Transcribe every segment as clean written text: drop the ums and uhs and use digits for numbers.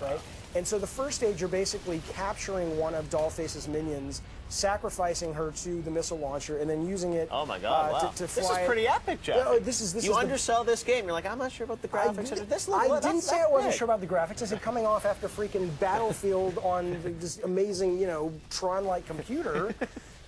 boss, right? And so the first stage, you're basically capturing one of Dollface's minions, sacrificing her to the missile launcher, and then using it oh my God, wow. to fly. This is pretty epic, Jeff. You undersell this game. You're like, I'm not sure about the graphics. I didn't say I wasn't sure about the graphics. I said coming off after freaking Battlefield on this amazing, Tron-like computer,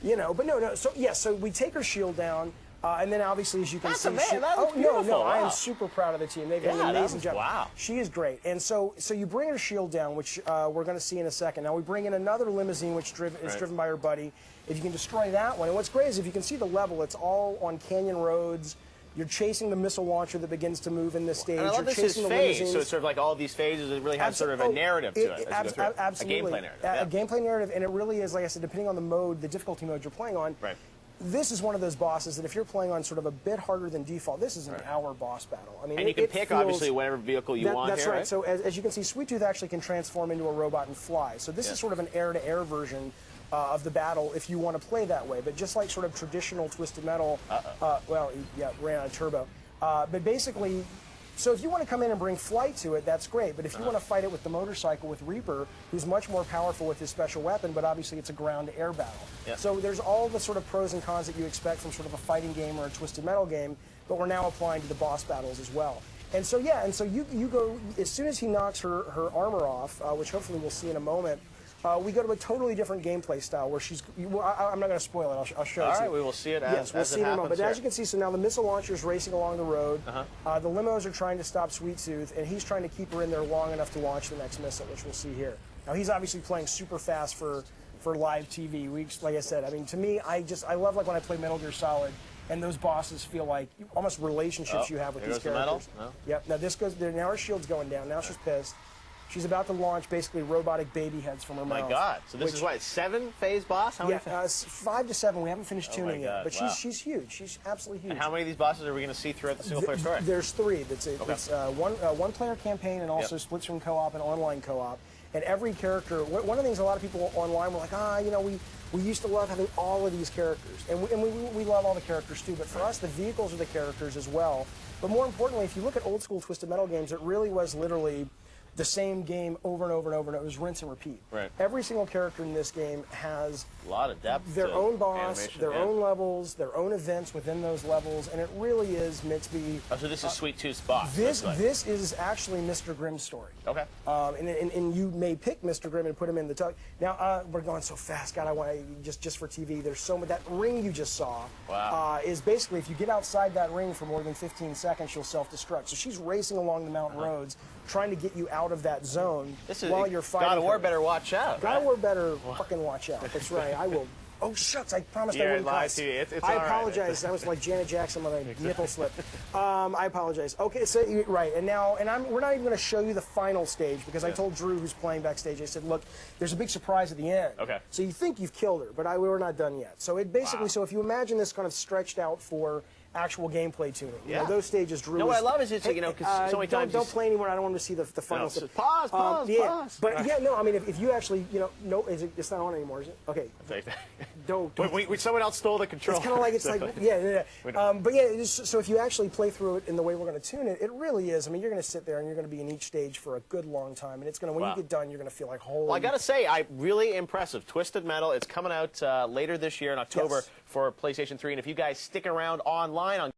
But no. So yeah, so we take her shield down. And then obviously, as you can see, I am super proud of the team. They've done an amazing job. Wow. She is great. And so you bring her shield down, which we're going to see in a second. Now we bring in another limousine, which is driven by her buddy. If you can destroy that one, and what's great is if you can see the level, it's all on canyon roads. You're chasing the missile launcher that begins to move in this stage. And I love You're this chasing the phase, limousines. so it's sort of like all these phases. It really has sort of a narrative to it. Absolutely. A gameplay narrative. A gameplay narrative, and it really is, like I said, depending on the mode, the difficulty mode you're playing on. Right. This is one of those bosses that if you're playing on sort of a bit harder than default, this is an hour boss battle. I mean, and you can pick, obviously, whatever vehicle you want That's here, right. So as you can see, Sweet Tooth actually can transform into a robot and fly. So this is sort of an air-to-air version of the battle if you want to play that way. But just like sort of traditional Twisted Metal, ran out of turbo. But basically, so if you want to come in and bring flight to it, that's great. But if you want to fight it with the motorcycle with Reaper, who's much more powerful with his special weapon, but obviously it's a ground-to-air battle. Yeah. So there's all the sort of pros and cons that you expect from sort of a fighting game or a Twisted Metal game, but we're now applying to the boss battles as well. And so, yeah, you go, as soon as he knocks her armor off, which hopefully we'll see in a moment, we go to a totally different gameplay style where she's. I'm not going to spoil it. I'll show it to you. All right, we will see it as we'll see it in a moment. But as you can see, so now the missile launcher is racing along the road. The limos are trying to stop Sweet Tooth, and he's trying to keep her in there long enough to launch the next missile, which we'll see here. Now he's obviously playing super fast for live TV. Like I said, I mean, to me, I love like when I play Metal Gear Solid. And those bosses feel like almost relationships you have with these characters. The metal? Yep. Now this goes there. Now her shield's going down. Now she's pissed. She's about to launch basically robotic baby heads from her mouth. My God! So this is what, 7-phase boss? How many? 5 to 7. We haven't finished tuning yet, but she's huge. She's absolutely huge. And how many of these bosses are we going to see throughout the single-player story? There's 3. It's one-player campaign and also split-screen co-op and online co-op. And every character. One of the things a lot of people online were like, we used to love having all of these characters, and we love all the characters too. But for us, the vehicles are the characters as well. But more importantly, if you look at old school Twisted Metal games, it really was literally the same game over and over and over, and it was rinse and repeat. Right. Every single character in this game has a lot of depth, their own boss, their own levels, their own events within those levels, and it really is meant to be. Oh, so this is Sweet Tooth's boss. This is actually Mr. Grimm's story. Okay. And you may pick Mr. Grimm and put him in the tug. Now we're going so fast, God, I want just for TV. There's so much. That ring you just saw is basically if you get outside that ring for more than 15 seconds, you'll self-destruct. So she's racing along the mountain roads, trying to get you out of that zone while you're fighting. God of War better watch out. God of War better fucking watch out. That's right. I will. Oh shucks! I promised I wouldn't cuss. I apologize. That was like Janet Jackson with a nipple slip. I apologize. Okay, so right, and we're not even going to show you the final stage because I told Drew, who's playing backstage, I said, look, there's a big surprise at the end. Okay. So you think you've killed her, but we're not done yet. So it basically, so if you imagine this kind of stretched out for actual gameplay tuning. You know, those stages, Drew. No, what I love is it's because so many times don't play anymore. I don't want to see the final. No, pause. But yeah, no. I mean, if you actually, no, it's not on anymore, is it? Okay. Don't. Someone else stole the control. It's kind of like but yeah. So if you actually play through it in the way we're going to tune it, it really is. I mean, you're going to sit there and you're going to be in each stage for a good long time, and it's going to when you get done, you're going to feel like holy. Well, I got to say, really impressive. Twisted Metal. It's coming out later this year in October for PlayStation 3, and if you guys stick around online on